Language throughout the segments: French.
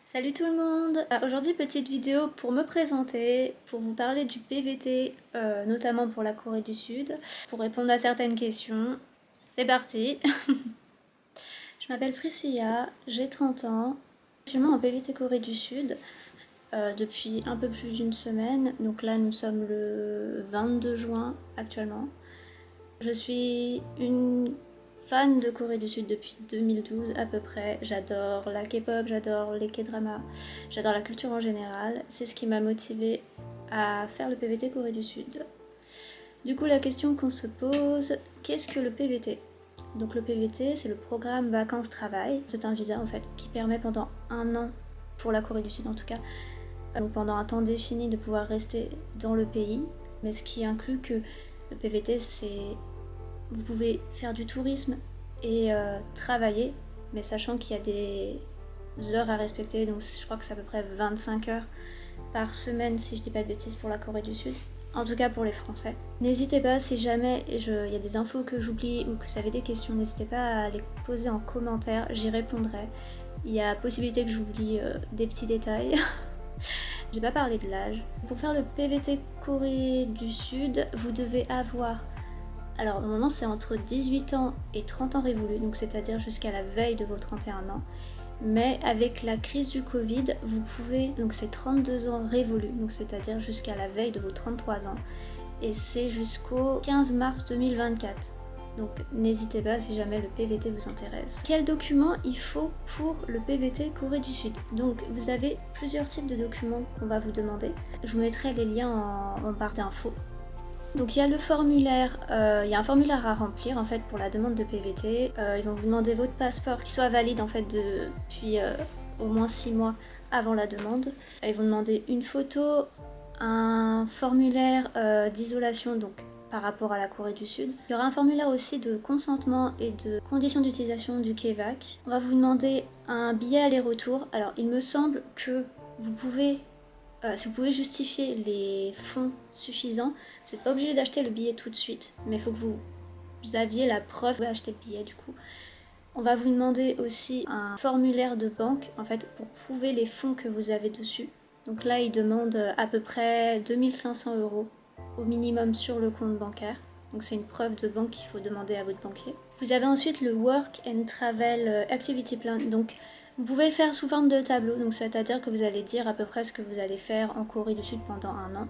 Salut tout le monde! Aujourd'hui, petite vidéo pour me présenter, pour vous parler du PVT, notamment pour la Corée du Sud, pour répondre à certaines questions. C'est parti! Je m'appelle Priscilla, j'ai 30 ans, actuellement en PVT Corée du Sud depuis un peu plus d'une semaine, donc là nous sommes le 22 juin actuellement. Je suis une fan de Corée du Sud depuis 2012 à peu près. J'adore la K-pop, j'adore les K-dramas, j'adore la culture en général. C'est ce qui m'a motivée à faire le PVT Corée du Sud. Du coup, la question qu'on se pose, qu'est-ce que le PVT? Donc le PVT, c'est le programme vacances-travail. C'est un visa en fait qui permet pendant un an, pour la Corée du Sud en tout cas, donc pendant un temps défini de pouvoir rester dans le pays. Mais ce qui inclut que le PVT, c'est vous pouvez faire du tourisme et travailler, mais sachant qu'il y a des heures à respecter, donc je crois que c'est à peu près 25 heures par semaine si je dis pas de bêtises pour la Corée du Sud. En tout cas pour les Français. N'hésitez pas, si jamais il y a des infos que j'oublie ou que vous avez des questions, n'hésitez pas à les poser en commentaire, j'y répondrai. Il y a possibilité que j'oublie des petits détails. J'ai pas parlé de l'âge. Pour faire le PVT Corée du Sud, vous devez avoir... Alors normalement c'est entre 18 ans et 30 ans révolus, donc c'est-à-dire jusqu'à la veille de vos 31 ans. Mais avec la crise du Covid, vous pouvez, donc c'est 32 ans révolus, donc c'est-à-dire jusqu'à la veille de vos 33 ans. Et c'est jusqu'au 15 mars 2024. Donc n'hésitez pas si jamais le PVT vous intéresse. Quels documents il faut pour le PVT Corée du Sud? Donc vous avez plusieurs types de documents qu'on va vous demander. Je vous mettrai les liens en barre d'infos. Donc il y a le formulaire, il y a un formulaire à remplir en fait pour la demande de PVT. Ils vont vous demander votre passeport qui soit valide en fait depuis au moins 6 mois avant la demande. Ils vont demander une photo, un formulaire d'isolation donc par rapport à la Corée du Sud. Il y aura un formulaire aussi de consentement et de conditions d'utilisation du KEVAC. On va vous demander un billet aller-retour. Alors il me semble que vous pouvez si vous pouvez justifier les fonds suffisants, vous n'êtes pas obligé d'acheter le billet tout de suite, mais il faut que vous aviez la preuve que vous pouvez acheter le billet du coup. On va vous demander aussi un formulaire de banque en fait pour prouver les fonds que vous avez dessus. Donc là, il demande à peu près 2500 euros au minimum sur le compte bancaire. Donc c'est une preuve de banque qu'il faut demander à votre banquier. Vous avez ensuite le Work and Travel Activity Plan. Donc vous pouvez le faire sous forme de tableau, donc c'est-à-dire que vous allez dire à peu près ce que vous allez faire en Corée du Sud pendant un an.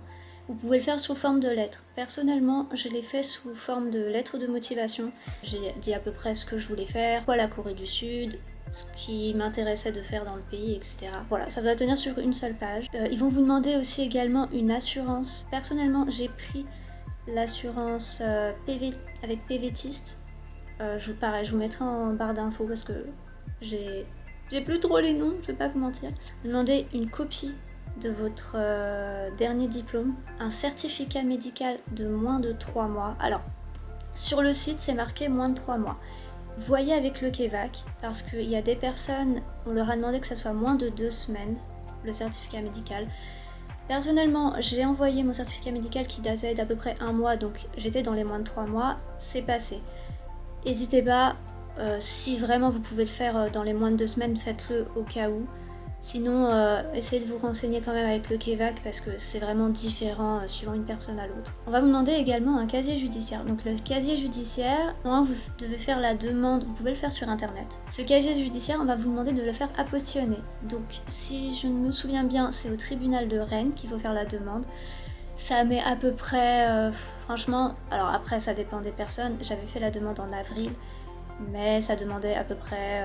Vous pouvez le faire sous forme de lettres. Personnellement, je l'ai fait sous forme de lettres de motivation. J'ai dit à peu près ce que je voulais faire, quoi la Corée du Sud, ce qui m'intéressait de faire dans le pays, etc. Voilà, ça va tenir sur une seule page. Ils vont vous demander aussi également une assurance. Personnellement, j'ai pris l'assurance PV avec PVTiste. Pareil, je vous mettrai en barre d'infos parce que j'ai plus trop les noms, je vais pas vous mentir. Demandez une copie de votre dernier diplôme, un certificat médical de moins de 3 mois. Alors, sur le site, c'est marqué moins de 3 mois. Voyez avec le KEVAC, parce qu'il y a des personnes, on leur a demandé que ça soit moins de 2 semaines, le certificat médical. Personnellement, j'ai envoyé mon certificat médical qui datait d'à peu près un mois, donc j'étais dans les moins de 3 mois, c'est passé. N'hésitez pas, si vraiment vous pouvez le faire dans les moins de 2 semaines, faites-le au cas où. Sinon, essayez de vous renseigner quand même avec le KEVAC parce que c'est vraiment différent suivant une personne à l'autre. On va vous demander également un casier judiciaire. Donc le casier judiciaire, normalement vous devez faire la demande, vous pouvez le faire sur internet. Ce casier judiciaire, on va vous demander de le faire apostillonner. Donc si je me souviens bien, c'est au tribunal de Rennes qu'il faut faire la demande. Ça met à peu près, franchement, alors après ça dépend des personnes, j'avais fait la demande en avril, mais ça demandait à peu près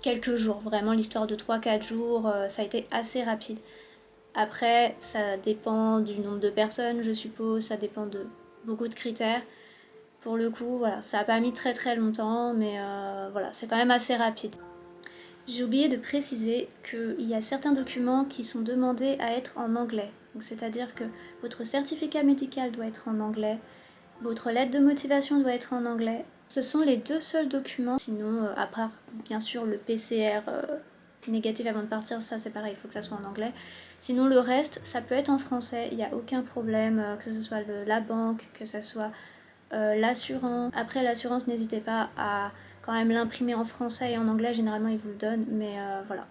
quelques jours, vraiment l'histoire de 3-4 jours, ça a été assez rapide. Après, ça dépend du nombre de personnes, je suppose, ça dépend de beaucoup de critères. Pour le coup, voilà, ça n'a pas mis très très longtemps, mais voilà, c'est quand même assez rapide. J'ai oublié de préciser qu'il y a certains documents qui sont demandés à être en anglais. Donc c'est-à-dire que votre certificat médical doit être en anglais, votre lettre de motivation doit être en anglais. Ce sont les deux seuls documents, sinon à part bien sûr le PCR négatif avant de partir, ça c'est pareil, il faut que ça soit en anglais. Sinon le reste, ça peut être en français, il n'y a aucun problème, que ce soit la banque, que ce soit l'assurance. Après l'assurance, n'hésitez pas à quand même l'imprimer en français et en anglais, généralement ils vous le donnent, mais voilà.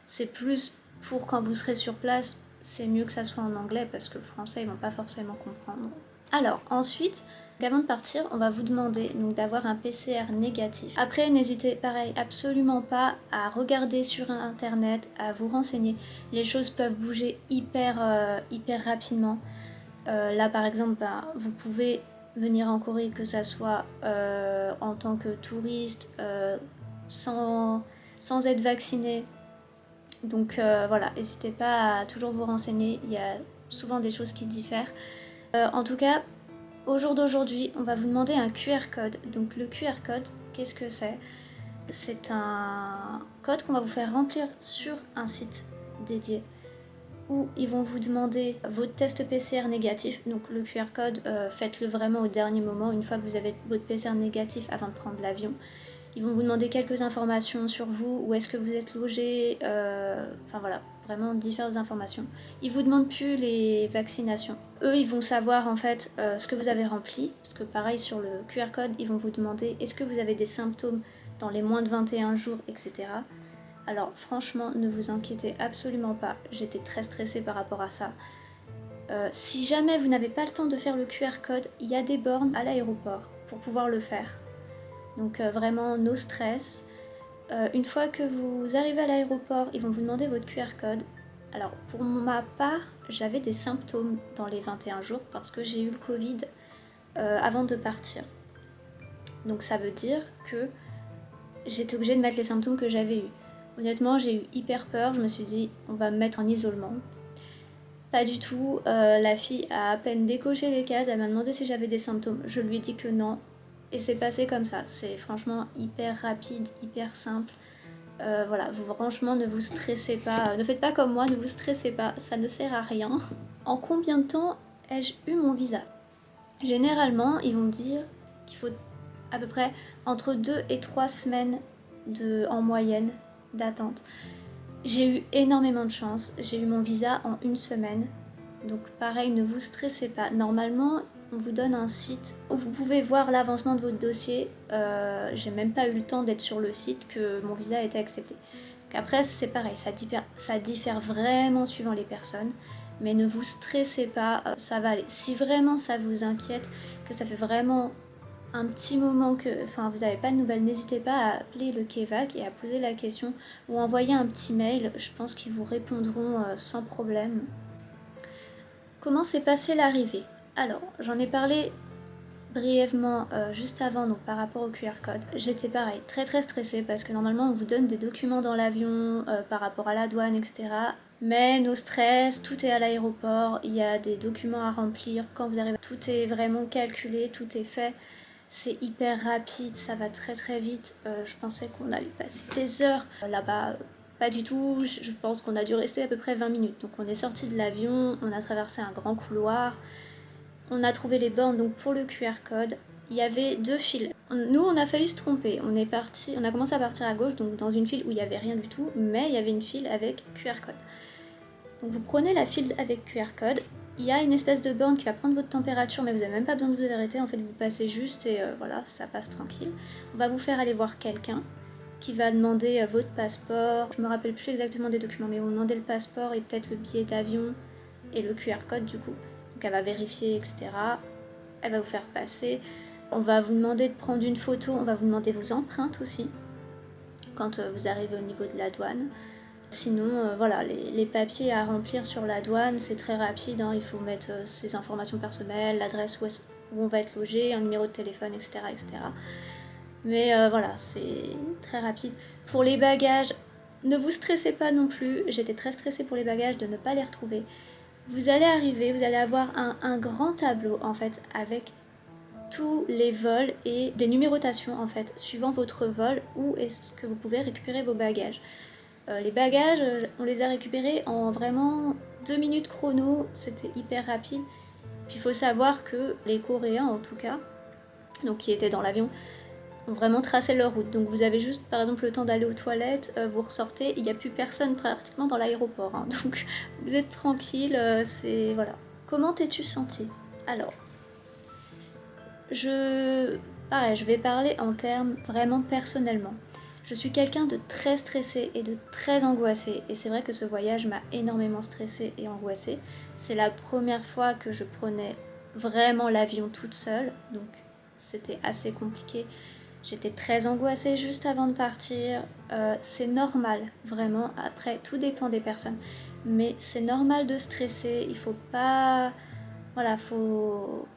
C'est plus pour quand vous serez sur place, c'est mieux que ça soit en anglais parce que le français ils vont pas forcément comprendre. Alors ensuite, avant de partir, on va vous demander donc d'avoir un PCR négatif. Après, n'hésitez pareil absolument pas à regarder sur internet, à vous renseigner. Les choses peuvent bouger hyper rapidement. Là par exemple, vous pouvez venir en Corée que ça soit en tant que touriste, sans être vacciné. Donc voilà, n'hésitez pas à toujours vous renseigner, il y a souvent des choses qui diffèrent. En tout cas, au jour d'aujourd'hui, on va vous demander un QR code. Donc le QR code, qu'est-ce que c'est ? C'est un code qu'on va vous faire remplir sur un site dédié où ils vont vous demander votre test PCR négatif. Donc le QR code, faites-le vraiment au dernier moment, une fois que vous avez votre PCR négatif avant de prendre l'avion. Ils vont vous demander quelques informations sur vous, où est-ce que vous êtes logé, enfin voilà, vraiment différentes informations. Ils vous demandent plus les vaccinations. Eux, ils vont savoir en fait ce que vous avez rempli, parce que pareil sur le QR code, ils vont vous demander est-ce que vous avez des symptômes dans les moins de 21 jours, etc. Alors franchement, ne vous inquiétez absolument pas, j'étais très stressée par rapport à ça. Si jamais vous n'avez pas le temps de faire le QR code, il y a des bornes à l'aéroport pour pouvoir le faire. Donc vraiment, no stress. Une fois que vous arrivez à l'aéroport, ils vont vous demander votre QR code. Alors pour ma part, j'avais des symptômes dans les 21 jours parce que j'ai eu le Covid avant de partir. Donc ça veut dire que j'étais obligée de mettre les symptômes que j'avais eus. Honnêtement, j'ai eu hyper peur, je me suis dit on va me mettre en isolement. Pas du tout, la fille a à peine décoché les cases, elle m'a demandé si j'avais des symptômes. Je lui ai dit que non, et c'est passé comme ça. C'est franchement hyper rapide, hyper simple. Voilà, vous franchement ne vous stressez pas. Ne faites pas comme moi, ne vous stressez pas, ça ne sert à rien. En combien de temps ai-je eu mon visa ? Généralement, ils vont dire qu'il faut à peu près entre 2 et 3 semaines en moyenne d'attente. J'ai eu énormément de chance, j'ai eu mon visa en 1 semaine. Donc pareil, ne vous stressez pas. Normalement, on vous donne un site où vous pouvez voir l'avancement de votre dossier. J'ai même pas eu le temps d'être sur le site que mon visa a été accepté. Donc après, c'est pareil, ça diffère vraiment suivant les personnes. Mais ne vous stressez pas, ça va aller. Si vraiment ça vous inquiète, que ça fait vraiment un petit moment que vous n'avez pas de nouvelles, n'hésitez pas à appeler le Kevac et à poser la question ou envoyer un petit mail. Je pense qu'ils vous répondront sans problème. Comment s'est passée l'arrivée ? Alors, j'en ai parlé brièvement juste avant, donc par rapport au QR code. J'étais pareil, très très stressée parce que normalement on vous donne des documents dans l'avion par rapport à la douane, etc. Mais no stress, tout est à l'aéroport, il y a des documents à remplir quand vous arrivez. Tout est vraiment calculé, tout est fait. C'est hyper rapide, ça va très très vite. Je pensais qu'on allait passer des heures là-bas. Pas du tout, je pense qu'on a dû rester à peu près 20 minutes. Donc on est sorti de l'avion, on a traversé un grand couloir, on a trouvé les bornes donc pour le QR code. Il y avait 2 files. Nous on a failli se tromper, on a commencé à partir à gauche, donc dans une file où il n'y avait rien du tout, mais il y avait une file avec QR code. Donc vous prenez la file avec QR code, il y a une espèce de borne qui va prendre votre température, mais vous n'avez même pas besoin de vous arrêter, en fait vous passez juste et voilà, ça passe tranquille. On va vous faire aller voir quelqu'un qui va demander votre passeport, je me rappelle plus exactement des documents, mais ils vont demander le passeport et peut-être le billet d'avion et le QR code du coup. Donc elle va vérifier, etc. Elle va vous faire passer. On va vous demander de prendre une photo, on va vous demander vos empreintes aussi, quand vous arrivez au niveau de la douane. Sinon, voilà, les papiers à remplir sur la douane, c'est très rapide, hein, il faut mettre ses informations personnelles, l'adresse où on va être logé, un numéro de téléphone, etc. etc. Mais voilà, c'est très rapide. Pour les bagages, ne vous stressez pas non plus, j'étais très stressée pour les bagages de ne pas les retrouver. Vous allez arriver, vous allez avoir un grand tableau en fait avec tous les vols et des numérotations en fait, suivant votre vol, où est-ce que vous pouvez récupérer vos bagages. Les bagages, on les a récupérés en vraiment 2 minutes chrono, c'était hyper rapide. Puis il faut savoir que les Coréens en tout cas, donc qui étaient dans l'avion, ont vraiment tracé leur route. Donc vous avez juste par exemple le temps d'aller aux toilettes, vous ressortez, il n'y a plus personne pratiquement dans l'aéroport. Hein. Donc vous êtes tranquille, c'est voilà. Comment t'es-tu sentie ? Alors, pareil, je vais parler en termes vraiment personnellement. Je suis quelqu'un de très stressé et de très angoissé, et c'est vrai que ce voyage m'a énormément stressée et angoissée. C'est la première fois que je prenais vraiment l'avion toute seule, donc c'était assez compliqué. J'étais très angoissée juste avant de partir. C'est normal, vraiment. Après, tout dépend des personnes. Mais c'est normal de stresser. Il faut pas... Voilà, faut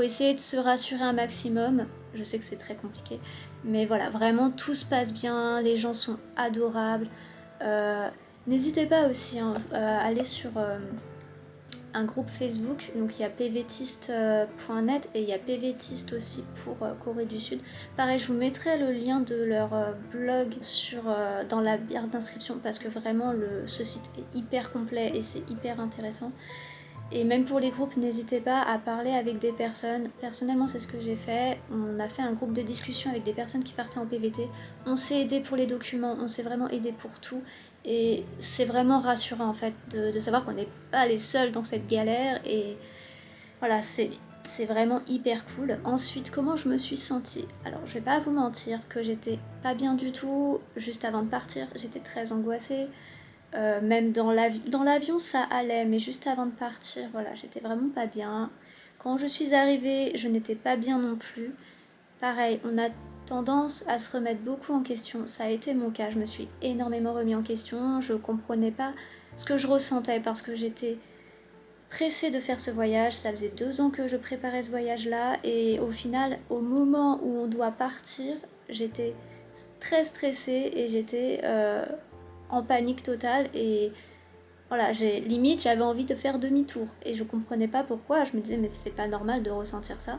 essayer de se rassurer un maximum. Je sais que c'est très compliqué. Mais voilà, vraiment, tout se passe bien. Les gens sont adorables. Euh, N'hésitez pas aussi hein, à aller sur un groupe Facebook, donc il y a pvtiste.net et il y a pvtiste aussi pour Corée du Sud. Pareil, je vous mettrai le lien de leur blog dans la barre d'inscription parce que vraiment ce site est hyper complet et c'est hyper intéressant. Et même pour les groupes, n'hésitez pas à parler avec des personnes. Personnellement, c'est ce que j'ai fait. On a fait un groupe de discussion avec des personnes qui partaient en PVT. On s'est aidé pour les documents, on s'est vraiment aidé pour tout. Et c'est vraiment rassurant en fait de savoir qu'on n'est pas les seuls dans cette galère. Et voilà, c'est vraiment hyper cool. Ensuite, comment je me suis sentie? Alors, je vais pas vous mentir que j'étais pas bien du tout. Juste avant de partir, j'étais très angoissée. Même dans l'avion, ça allait, mais juste avant de partir, voilà, j'étais vraiment pas bien. Quand je suis arrivée, je n'étais pas bien non plus. Pareil, on a tendance à se remettre beaucoup en question. Ça a été mon cas, je me suis énormément remis en question. Je comprenais pas ce que je ressentais parce que j'étais pressée de faire ce voyage. Ça faisait 2 ans que je préparais ce voyage-là. Et au final, au moment où on doit partir, j'étais très stressée et j'étais en panique totale. Et voilà, limite j'avais envie de faire demi-tour et je comprenais pas pourquoi. Je me disais mais c'est pas normal de ressentir ça.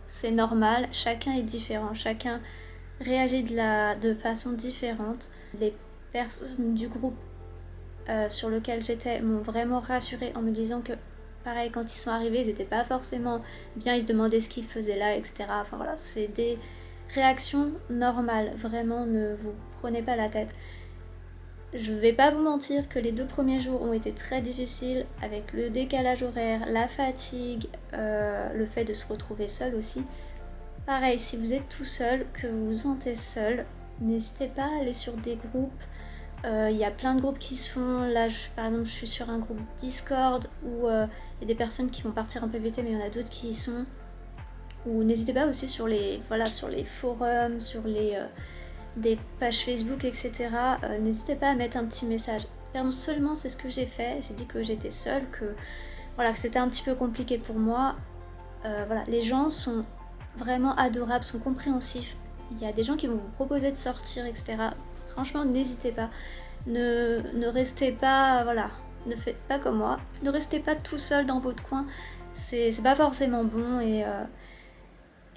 C'est normal, chacun est différent, chacun réagit de façon différente. Les personnes du groupe sur lequel j'étais m'ont vraiment rassurée en me disant que pareil quand ils sont arrivés ils n'étaient pas forcément bien, ils se demandaient ce qu'ils faisaient là, etc. Enfin voilà, c'est des réactions normales, vraiment ne vous prenez pas la tête. Je vais pas vous mentir que les 2 premiers jours ont été très difficiles avec le décalage horaire, la fatigue, le fait de se retrouver seul aussi. Pareil, si vous êtes tout seul, que vous vous sentez seul, n'hésitez pas à aller sur des groupes. Il y a plein de groupes qui se font. Là, par exemple, je suis sur un groupe Discord où il y a des personnes qui vont partir en PVT, mais il y en a d'autres qui y sont. Ou n'hésitez pas aussi sur sur les forums, sur des pages Facebook, etc. N'hésitez pas à mettre un petit message. Seulement, c'est ce que j'ai fait. J'ai dit que j'étais seule, voilà, que c'était un petit peu compliqué pour moi. Voilà, les gens sont vraiment adorables, sont compréhensifs. Il y a des gens qui vont vous proposer de sortir, etc. Franchement, n'hésitez pas. Ne restez pas, voilà, ne faites pas comme moi. Ne restez pas tout seul dans votre coin. C'est pas forcément bon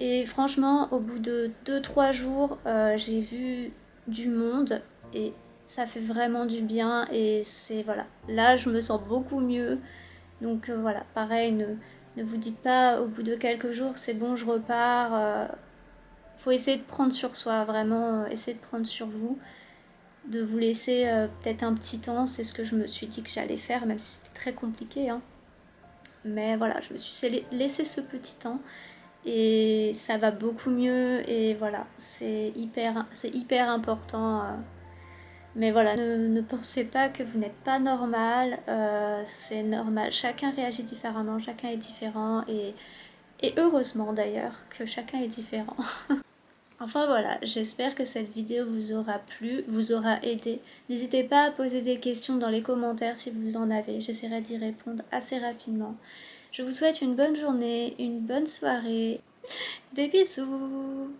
et franchement, au bout de 2-3 jours, j'ai vu du monde et ça fait vraiment du bien et c'est voilà. Là, je me sens beaucoup mieux. Donc voilà, pareil, ne vous dites pas au bout de quelques jours, c'est bon, je repars. Faut essayer de prendre sur soi, vraiment, essayer de prendre sur vous, de vous laisser peut-être un petit temps. C'est ce que je me suis dit que j'allais faire, même si c'était très compliqué, hein. Mais voilà, je me suis laissé ce petit temps et ça va beaucoup mieux et voilà, c'est hyper important. Mais voilà, ne pensez pas que vous n'êtes pas normal, c'est normal, chacun réagit différemment, chacun est différent et heureusement d'ailleurs que chacun est différent. Enfin voilà, j'espère que cette vidéo vous aura plu, vous aura aidé. N'hésitez pas à poser des questions dans les commentaires si vous en avez, j'essaierai d'y répondre assez rapidement. Je vous souhaite une bonne journée, une bonne soirée. Des bisous!